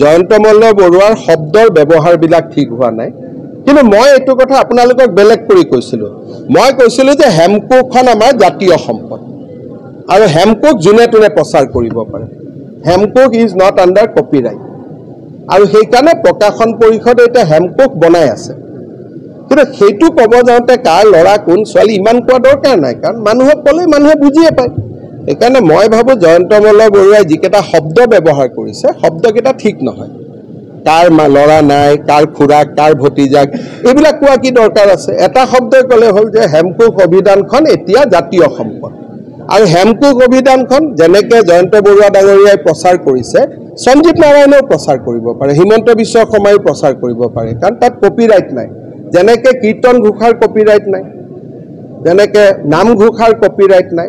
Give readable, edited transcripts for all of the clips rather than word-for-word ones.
জয়ন্ত মল্ল বৰুৱাৰ শব্দৰ ব্যৱহাৰবিলাক ঠিক হোৱা নাই কিন্তু মই এইটো কথা আপোনালোকক বেলেগ কৰি কৈছিলোঁ মই কৈছিলোঁ যে হেমকোখন আমাৰ জাতীয় সম্পদ আৰু হেমকোক যোনে তোনে প্ৰচাৰ কৰিব পাৰে হেমকোক ইজ নট আণ্ডাৰ কপিৰাইট আৰু সেইকাৰণে প্ৰকাশন পৰিষদে এতিয়া হেমকোক বনাই আছে কিন্তু সেইটো ক'ব যাওঁতে কাৰ ল'ৰা কোন ছোৱালী ইমান কোৱা দৰকাৰ নাই কাৰণ মানুহক ক'লে মানুহে বুজিয়ে পায় সেইকাৰণে মই ভাবোঁ জয়ন্ত মল্ল বৰুৱাই যিকেইটা শব্দ ব্যৱহাৰ কৰিছে শব্দকেইটা ঠিক নহয় কাৰ ল'ৰা নাই কাৰ খুৰাক কাৰ ভতিজাক এইবিলাক কোৱা কি দৰকাৰ আছে এটা শব্দই ক'লে হ'ল যে হেমকোক অভিধানখন এতিয়া জাতীয় সম্পদ আৰু হেমকোক অভিধানখন যেনেকৈ জয়ন্ত বৰুৱা ডাঙৰীয়াই প্ৰচাৰ কৰিছে সঞ্জীৱ নাৰায়ণেও প্ৰচাৰ কৰিব পাৰে হিমন্ত বিশ্ব শৰ্মায়ো প্ৰচাৰ কৰিব পাৰে কাৰণ তাত কপিৰাইট নাই যেনেকৈ কীৰ্তন ঘোষাৰ কপিৰাইট নাই যেনেকৈ নামঘোষাৰ কপিৰাইট নাই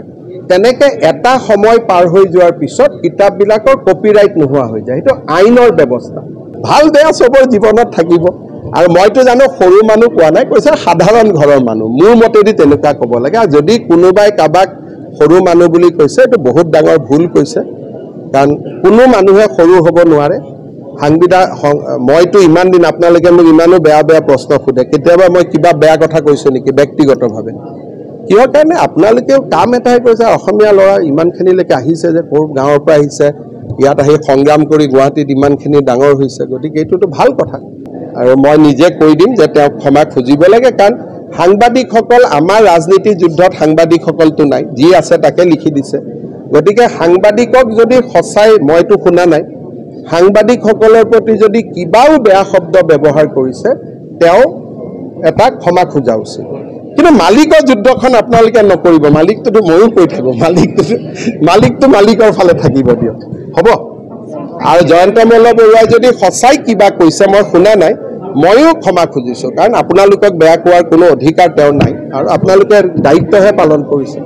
তেনেকৈ এটা সময় পাৰ হৈ যোৱাৰ পিছত কিতাপবিলাকৰ কপিৰাইট নোহোৱা হৈ যায় সেইটো আইনৰ ব্যৱস্থা ভাল বেয়া চবৰ জীৱনত থাকিব আৰু মইতো জানো সৰু মানুহ কোৱা নাই কৈছে সাধাৰণ ঘৰৰ মানুহ মোৰ মতেদি তেনেকুৱা ক'ব লাগে আৰু যদি কোনোবাই কাবাক সৰু মানুহ বুলি কৈছে এইটো বহুত ডাঙৰ ভুল কৈছে কাৰণ কোনো মানুহে সৰু হ'ব নোৱাৰে মইতো ইমান দিন আপোনালোকে মোক ইমানো বেয়া বেয়া প্ৰশ্ন সোধে কেতিয়াবা মই কিবা বেয়া কথা কৈছোঁ নেকি ব্যক্তিগতভাৱে কিহৰ কাৰণে আপোনালোকেও কাম এটাই কৈছে অসমীয়া ল'ৰা ইমানখিনিলৈকে আহিছে যে ক'ৰ গাঁৱৰ পৰা আহিছে ইয়াত আহি সংগ্ৰাম কৰি গুৱাহাটীত ইমানখিনি ডাঙৰ হৈছে গতিকে এইটোতো ভাল কথা আৰু মই নিজে কৈ দিম যে তেওঁক ক্ষমা খুজিব লাগে কাৰণ সাংবাদিকসকল আমাৰ ৰাজনীতি যুদ্ধত সাংবাদিকসকলতো নাই যি আছে তাকে লিখি দিছে গতিকে সাংবাদিকক যদি সঁচাই মইতো শুনা নাই সাংবাদিকসকলৰ প্ৰতি যদি কিবাও বেয়া শব্দ ব্যৱহাৰ কৰিছে তেওঁ এটা ক্ষমা খোজা উচিত কিন্তু মালিকৰ যুদ্ধখন আপোনালোকে নকৰিব মালিকটোতো ময়ো কৈ থাকোঁ মালিকটো মালিকৰ ফালে থাকিব দিয়ক হ'ব আৰু জয়ন্ত মল্ল বৰুৱাই যদি সঁচাই কিবা কৈছে মই শুনা নাই ময়ো ক্ষমা খুজিছোঁ কাৰণ আপোনালোকক বেয়া কোৱাৰ কোনো অধিকাৰ তেওঁৰ নাই আৰু আপোনালোকে দায়িত্বহে পালন কৰিছে